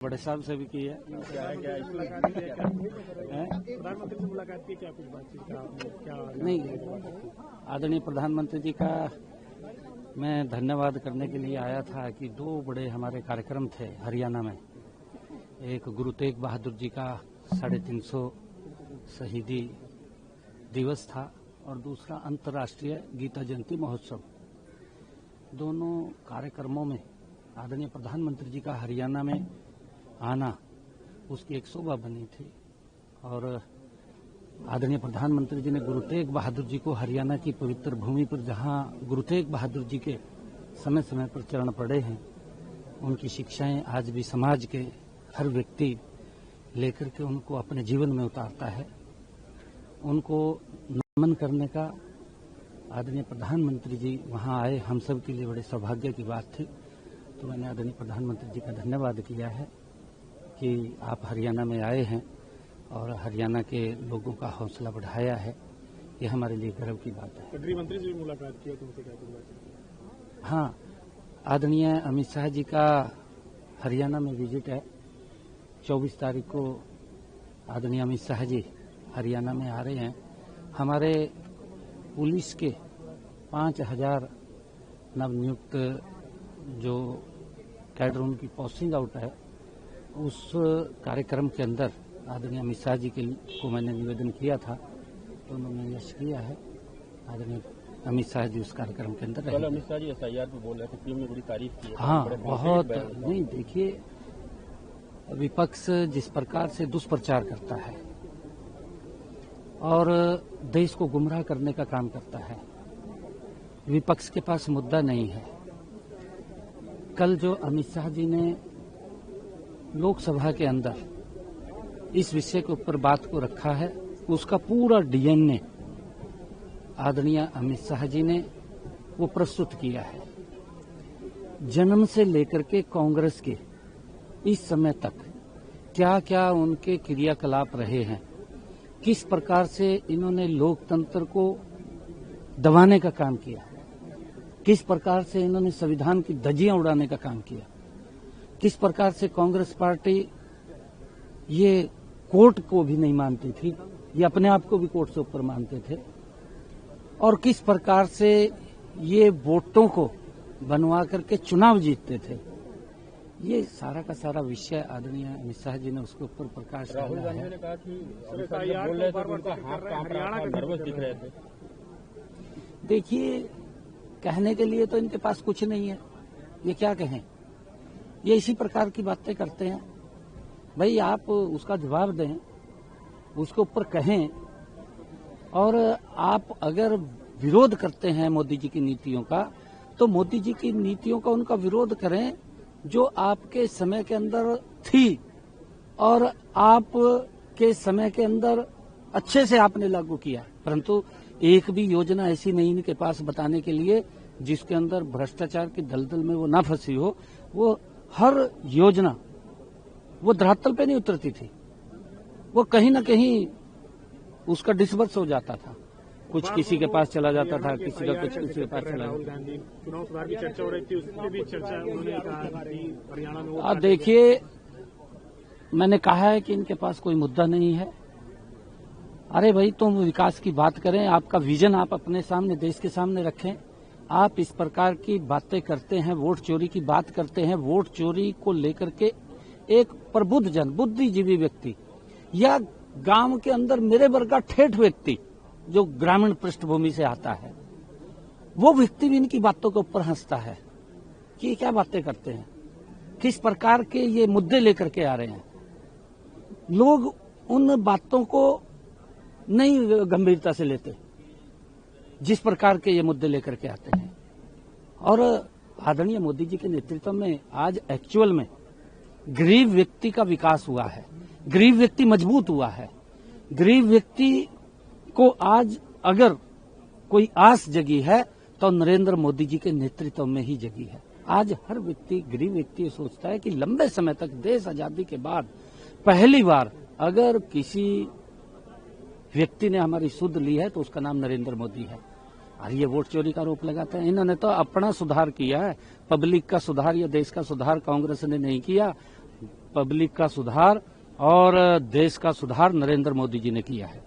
बड़े साहब से भी की है। प्रधानमंत्री से मुलाकात की, क्या कुछ बातचीत क्या? नहीं, आदरणीय प्रधानमंत्री जी का मैं धन्यवाद करने के लिए आया था कि दो बड़े हमारे कार्यक्रम थे हरियाणा में। एक गुरु तेग बहादुर जी का 350 शहीदी दिवस था और दूसरा अंतर्राष्ट्रीय गीता जयंती महोत्सव। दोनों कार्यक्रमों में आदरणीय प्रधानमंत्री जी का हरियाणा में आना उसकी एक शोभा बनी थी और आदरणीय प्रधानमंत्री जी ने गुरु तेग बहादुर जी को हरियाणा की पवित्र भूमि पर जहां गुरु तेग बहादुर जी के समय समय पर चरण पड़े हैं, उनकी शिक्षाएं आज भी समाज के हर व्यक्ति लेकर के उनको अपने जीवन में उतारता है। उनको नमन करने का आदरणीय प्रधानमंत्री जी वहां आए, हम सब के लिए बड़े सौभाग्य की बात थी। तो मैंने आदरणीय प्रधानमंत्री जी का धन्यवाद किया है कि आप हरियाणा में आए हैं और हरियाणा के लोगों का हौसला बढ़ाया है। ये हमारे लिए गर्व की बात है। गृह मंत्री से भी मुलाकात की, तुमसे क्या कुछ बात? हाँ, आदरणीय अमित शाह जी का हरियाणा में विजिट है। 24 तारीख को आदरणीय अमित शाह जी हरियाणा में आ रहे हैं। हमारे पुलिस के 5000 नवनियुक्त जो कैडर उनकी पोस्टिंग आउट है, उस कार्यक्रम के अंदर आदरणीय अमित शाह जी को मैंने निवेदन किया था, तो उन्होंने यश किया है। आदरणीय अमित शाह जी उस कार्यक्रम के अंदर कल अमित शाह जी SIR पे बोल रहे थे, पीएम ने बड़ी तारीफ की। हाँ, बहुत। नहीं, देखिए, विपक्ष जिस प्रकार से दुष्प्रचार करता है और देश को गुमराह करने का काम करता है, विपक्ष के पास मुद्दा नहीं है। कल जो अमित शाह जी ने लोकसभा के अंदर इस विषय के ऊपर बात को रखा है, उसका पूरा DNA आदरणीय अमित शाह जी ने वो प्रस्तुत किया है। जन्म से लेकर के कांग्रेस के इस समय तक क्या क्या उनके क्रियाकलाप रहे हैं, किस प्रकार से इन्होंने लोकतंत्र को दबाने का काम किया, किस प्रकार से इन्होंने संविधान की धज्जियां उड़ाने का काम किया, किस प्रकार से कांग्रेस पार्टी ये कोर्ट को भी नहीं मानती थी, ये अपने आप को भी कोर्ट से ऊपर मानते थे, और किस प्रकार से ये वोटों को बनवा करके चुनाव जीतते थे। ये सारा का सारा विषय आदरणीय अमित शाह जी ने उसके ऊपर प्रकाश डाला है। राहुल गांधी ने कहा कि बोल रहे थे, उनका हाथ कांप रहा था, नर्वस दिख रहे थे। देखिए, कहने के लिए तो इनके पास कुछ नहीं है, ये क्या कहें। ये इसी प्रकार की बातें करते हैं। भाई, आप उसका जवाब दें, उसके ऊपर कहें, और आप अगर विरोध करते हैं मोदी जी की नीतियों का, तो मोदी जी की नीतियों का उनका विरोध करें जो आपके समय के अंदर थी और आप के समय के अंदर अच्छे से आपने लागू किया। परंतु एक भी योजना ऐसी नहीं इनके पास बताने के लिए जिसके अंदर भ्रष्टाचार की दलदल में वो ना फंसी हो। वो हर योजना वो धरातल पे नहीं उतरती थी, वो कहीं ना कहीं उसका डिसबर्स हो जाता था, कुछ किसी के पास चला जाता था, किसी का कुछ किसी के पास चला राहुल गांधी चुनाव सुधार की चर्चा हो रही थी, उसमें भी चर्चा उन्होंने कहा कि हरियाणा में। आप देखिए, मैंने कहा है कि इनके पास कोई मुद्दा नहीं है। अरे भाई, तुम विकास की बात करें, आपका विजन आप अपने सामने देश के सामने रखें। आप इस प्रकार की बातें करते हैं, वोट चोरी की बात करते हैं। वोट चोरी को लेकर के एक प्रबुद्ध जन, बुद्धिजीवी व्यक्ति या गांव के अंदर मेरे वर्ग का ठेठ व्यक्ति जो ग्रामीण पृष्ठभूमि से आता है, वो व्यक्ति भी इनकी बातों के ऊपर हंसता है कि ये क्या बातें करते हैं, किस प्रकार के ये मुद्दे लेकर के आ रहे हैं। लोग उन बातों को नहीं गंभीरता से लेते जिस प्रकार के ये मुद्दे लेकर के आते हैं। और आदरणीय मोदी जी के नेतृत्व में आज एक्चुअल में गरीब व्यक्ति का विकास हुआ है, गरीब व्यक्ति मजबूत हुआ है। गरीब व्यक्ति को आज अगर कोई आस जगी है तो नरेंद्र मोदी जी के नेतृत्व में ही जगी है। आज हर व्यक्ति, गरीब व्यक्ति सोचता है कि लंबे समय तक देश आजादी के बाद पहली बार अगर किसी व्यक्ति ने हमारी सुध ली है तो उसका नाम नरेंद्र मोदी है। और ये वोट चोरी का आरोप लगाते हैं। इन्होंने तो अपना सुधार किया है, पब्लिक का सुधार या देश का सुधार कांग्रेस ने नहीं किया। पब्लिक का सुधार और देश का सुधार नरेंद्र मोदी जी ने किया है।